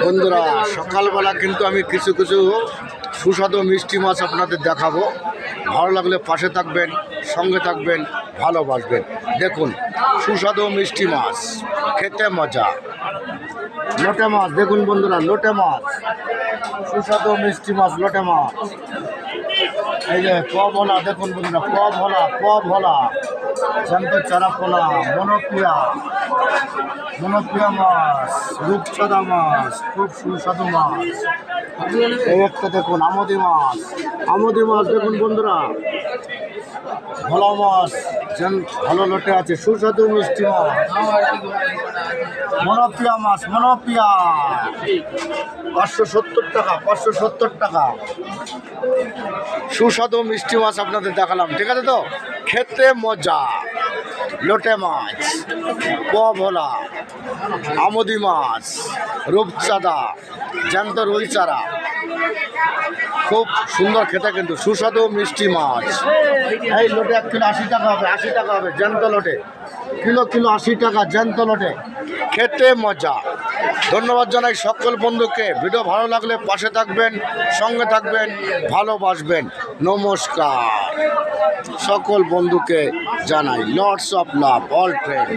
বন্ধুরা, সকালবেলা কিন্তু আমি কিছু কিছু সুস্বাদু মিষ্টি মাছ আপনাদের দেখাবো। ভালো লাগলে পাশে থাকবেন, সঙ্গে থাকবেন, ভালোবাসবেন। দেখুন, সুস্বাদু মিষ্টি মাছ, খেতে মজা। লোটে মাছ দেখুন বন্ধুরা, লোটে মাছ, সুস্বাদু মিষ্টি মাছ, লোটে মাছ। এই যে ভোলা দেখুন বন্ধুরা, ভোলা জ্যান্ত চারাপোনা, মনোপ্রিয়া মাছ, রূপচাঁদা মাছ, খুব সুস্বাদু মাছ। এই একটা দেখুন আমোদি মাছ দেখুন বন্ধুরা, ভোলা মাছ ভালো লোটে আছে, সুস্বাদু মিষ্টি মাছ। মনোপ্রিয়া মাছ, 570 টাকা, 570 টাকা। সুস্বাদু মিষ্টি মাছ আপনাদের দেখালাম, ঠিক আছে তো? খেতে মজা। লোটে মাছ, ভোলা, আমোদি মাছ, রূপচাঁদা, জ্যান্ত রুই চারা, খুব সুন্দর খেতে, কিন্তু সুস্বাদু মিষ্টি মাছ। এই লোটে 1 কিলো 80 টাকা হবে, 80 টাকা হবে জ্যান্ত লোটে, কিলো 80 টাকা জ্যান্ত লোটে, খেতে মজা। ধন্যবাদ জানাই সকল বন্ধুকে। ভিডিও ভালো লাগলে পাশে থাকবেন, সঙ্গে থাকবেন, ভালোবাসবেন। নমস্কার। সকল বন্ধুকে জানাই lots of love, all friend.